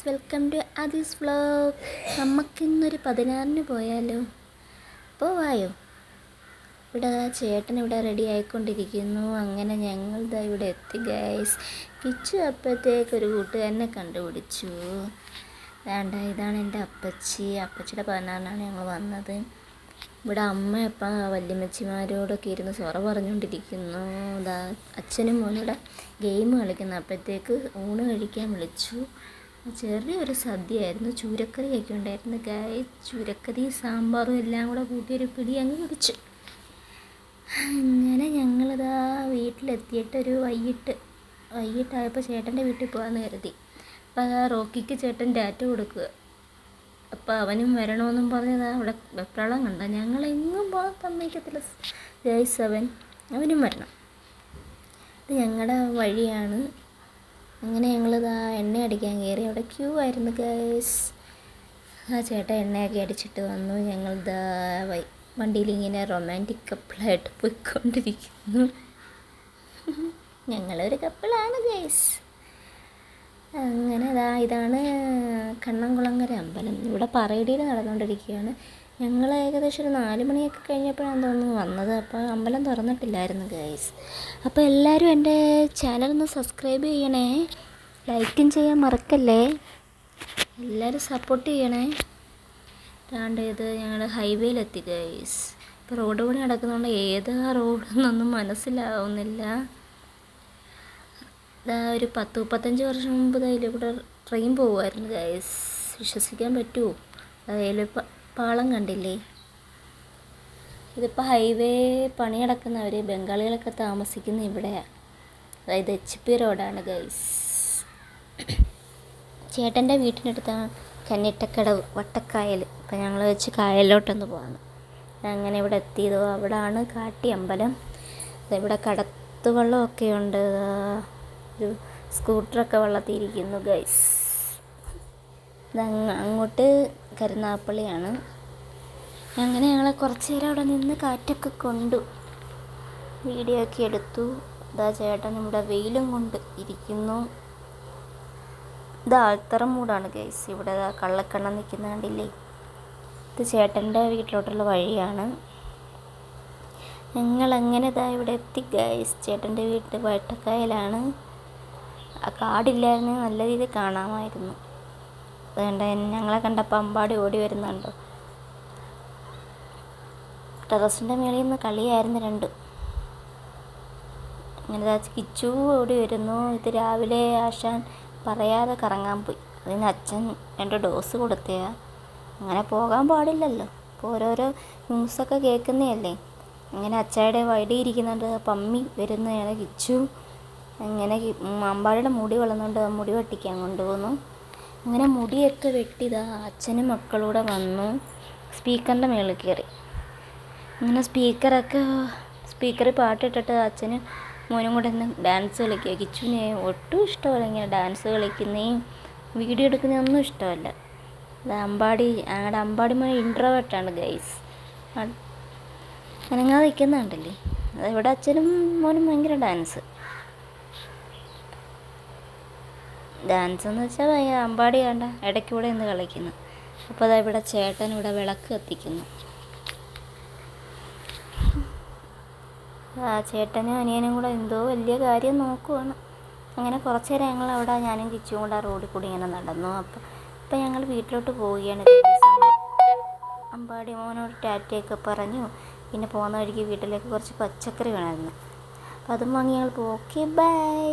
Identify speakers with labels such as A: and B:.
A: Welcome to Aadhi's vlog. നമുക്കിന്നൊരു 16-ന് പോയാലോ? പോവായോ? ഇവിടെ ചേട്ടൻ ഇവിടെ റെഡി ആയിക്കൊണ്ടിരിക്കുന്നു. അങ്ങനെ ഞങ്ങൾ ഇവിടെ എത്തി ഗൈസ്. കിച്ചു അപ്പോഴത്തേക്കൊരു കൂട്ടുകാരനെ കണ്ടുപിടിച്ചു. വേണ്ട, ഇതാണ് എൻ്റെ അപ്പച്ചിയുടെ 16-നാണ് ഞങ്ങൾ വന്നത്. ഇവിടെ അമ്മ അപ്പം വല്യമ്മച്ചിമാരോടൊക്കെ ഇരുന്ന് സൊറ പറഞ്ഞുകൊണ്ടിരിക്കുന്നു. അച്ഛനും മോനൂടെ ഗെയിം കളിക്കുന്നു. അപ്പോഴത്തേക്ക് ഊണ് കഴിക്കാൻ വിളിച്ചു. ചെറിയൊരു സദ്യയായിരുന്നു, ചൂരക്കറിയൊക്കെ ഉണ്ടായിരുന്നു. ചൂരക്കറി സാമ്പാറും എല്ലാം കൂടെ കൂട്ടിയൊരു പിടി അങ്ങ് പിടിച്ചു. അങ്ങനെ ഞങ്ങളിതാ വീട്ടിലെത്തിയിട്ടൊരു വൈകിട്ടായപ്പോൾ ചേട്ടൻ്റെ വീട്ടിൽ പോകാമെന്ന് കരുതി. അപ്പോൾ റോക്കിക്ക് ചേട്ടൻ ടാറ്റ കൊടുക്കുക. അപ്പോൾ അവനും വരണമെന്നും പറഞ്ഞതാ അവിടെ വെപ്രാളം കണ്ട. ഞങ്ങളെങ്ങും പോകാൻ സമ്മതിക്കത്തില്ല ഗൈസ്. അവനും വരണം. ഇത് ഞങ്ങളുടെ വഴിയാണ്. അങ്ങനെ ഞങ്ങളിതാ എണ്ണ അടിക്കാൻ കയറി. അവിടെ ക്യൂ ആയിരുന്നു ഗൈസ്. ആ ചേട്ടൻ എണ്ണയൊക്കെ അടിച്ചിട്ട് വന്നു. ഞങ്ങളിതാ വണ്ടിയിൽ ഇങ്ങനെ റൊമാൻറ്റിക് കപ്പിളായിട്ട് പോയിക്കൊണ്ടിരിക്കുന്നു. ഞങ്ങളൊരു കപ്പിളാണ് ഗൈസ്. അങ്ങനെ ഇതാണ് കണ്ണംകുളങ്ങര അമ്പലം. ഇവിടെ പറയടിയിൽ നടന്നുകൊണ്ടിരിക്കുകയാണ്. ഞങ്ങൾ ഏകദേശം ഒരു 4 മണിയൊക്കെ കഴിഞ്ഞപ്പോഴാണ് തോന്നുന്നു വന്നത്. അപ്പോൾ അമ്പലം തുറന്നിട്ടില്ലായിരുന്നു ഗൈസ്. അപ്പോൾ എല്ലാവരും എൻ്റെ ചാനലൊന്ന് സബ്സ്ക്രൈബ് ചെയ്യണേ, ലൈക്കും ചെയ്യാൻ മറക്കല്ലേ, എല്ലാവരും സപ്പോർട്ട് ചെയ്യണേ. ഇത് ഞങ്ങൾ ഹൈവേയിലെത്തി ഗൈസ്. ഇപ്പോൾ റോഡ് പണി നടക്കുന്നതുകൊണ്ട് ഏതാ റോഡെന്നൊന്നും മനസ്സിലാവുന്നില്ല. ഒരു 10-35 വർഷം മുമ്പ് ഇതിലൂടെ ട്രെയിൻ പോകുമായിരുന്നു ഗൈസ്. വിശ്വസിക്കാൻ പറ്റുമോ? അതിൽ പാളം കണ്ടില്ലേ? ഇതിപ്പോൾ ഹൈവേ പണി നടക്കുന്നവർ ബംഗാളികളൊക്കെ താമസിക്കുന്ന ഇവിടെയാണ്. അതായത് HP റോഡാണ് ഗൈസ്. ചേട്ടൻ്റെ വീട്ടിനടുത്താണ് കന്നിട്ടക്കടവ് വട്ടക്കായൽ. അപ്പം ഞങ്ങൾ വെച്ച് കായലിലോട്ടൊന്ന് പോകാണ്. അങ്ങനെ ഇവിടെ എത്തിയതോ അവിടാണ് കാട്ടി അമ്പലം. ഇവിടെ കടത്തുവള്ളമൊക്കെ ഉണ്ട്. ഒരു സ്കൂട്ടറൊക്കെ വെള്ളത്തിയിരിക്കുന്നു ഗൈസ്. അങ്ങോട്ട് കരുനാഗപ്പള്ളിയാണ്. അങ്ങനെ ഞങ്ങൾ കുറച്ച് നേരം അവിടെ നിന്ന് കാറ്റൊക്കെ കൊണ്ടു വീഡിയോ ഒക്കെ എടുത്തു. ചേട്ടൻ ഇവിടെ വെയിലും കൊണ്ട് ഇരിക്കുന്നു. ആൽത്തറ മൂടാണ് ഗൈസ്. ഇവിടെ കള്ളക്കണ്ണ നിൽക്കുന്ന കണ്ടില്ലേ? ഇത് ചേട്ടൻ്റെ വീട്ടിലോട്ടുള്ള വഴിയാണ്. ഞങ്ങളങ്ങനെ ഇവിടെ എത്തി ഗൈസ്. ചേട്ടൻ്റെ വീട്ടിൽ വട്ടക്കായലാണ്. ആ കാടില്ലായിരുന്നു, നല്ല രീതിയിൽ കാണാമായിരുന്നു. അതുകൊണ്ട് ഞങ്ങളെ കണ്ടപ്പോൾ അമ്പാടി ഓടി വരുന്നുണ്ടോ. ടെറസിൻ്റെ മേളിൽ നിന്ന് കളിയായിരുന്നു രണ്ടും. അങ്ങനെ കിച്ചു ഓടി വരുന്നു. ഇത് രാവിലെ ആശാൻ പറയാതെ കറങ്ങാൻ പോയി. അതിന് അച്ഛൻ 2 ഡോസ് കൊടുത്തയാ. അങ്ങനെ പോകാൻ പാടില്ലല്ലോ. ഇപ്പോൾ ഓരോരോ ന്യൂസൊക്കെ കേൾക്കുന്നതല്ലേ. അങ്ങനെ അച്ചായുടെ വടി ഇരിക്കുന്നുണ്ട്. പമ്മി വരുന്നതാണ് കിച്ചു. അങ്ങനെ അമ്പാടിയുടെ മുടി വളർന്നുകൊണ്ട് മുടി വെട്ടിക്കാൻ കൊണ്ടുപോകുന്നു. അങ്ങനെ മുടിയൊക്കെ വെട്ടിയതാ അച്ഛനും മക്കളൂടെ വന്നു. സ്പീക്കറിൻ്റെ മേളിൽ കയറി. അങ്ങനെ സ്പീക്കറിൽ പാട്ടിട്ടിട്ട് അച്ഛനും മോനും കൂടെ ഒന്ന് ഡാൻസ് കളിക്കുക. കിച്ചുവിനെ ഒട്ടും ഇഷ്ടമല്ല ഇങ്ങനെ ഡാൻസ് കളിക്കുന്നതും വീഡിയോ എടുക്കുന്നതൊന്നും ഇഷ്ടമല്ല. ഞങ്ങളുടെ അമ്പാടിമോൻ ഇൻട്രോവേർട്ടാണ് ഗൈസ്. അനങ്ങാതെ നിൽക്കുന്നുണ്ടല്ലേ. ഇവിടെ അച്ഛനും മോനും ഭയങ്കര ഡാൻസ് എന്ന് വെച്ചാൽ അമ്പാടി കണ്ട ഇടയ്ക്കൂടെ ഇന്ന് കളിക്കുന്നു. അപ്പോൾ ഇവിടെ ചേട്ടൻ ഇവിടെ വിളക്ക് കത്തിക്കുന്നു. ചേട്ടനും അനിയനും കൂടെ എന്തോ വലിയ കാര്യം നോക്കുവാണ്. അങ്ങനെ കുറച്ച് നേരം ഞങ്ങൾ അവിടെ ഞാനും കിച്ചും കൂടെ റോഡിൽ കൂടി ഇങ്ങനെ നടന്നു. അപ്പം ഞങ്ങൾ വീട്ടിലോട്ട് പോവുകയാണ്. അമ്പാടി മോനോട് ടാറ്റയൊക്കെ പറഞ്ഞു. പിന്നെ പോകുന്ന വഴിക്ക് വീട്ടിലേക്ക് കുറച്ച് പച്ചക്കറി വേണമായിരുന്നു. അപ്പം അതും വാങ്ങി ഞങ്ങൾ പോകും. Okay, by.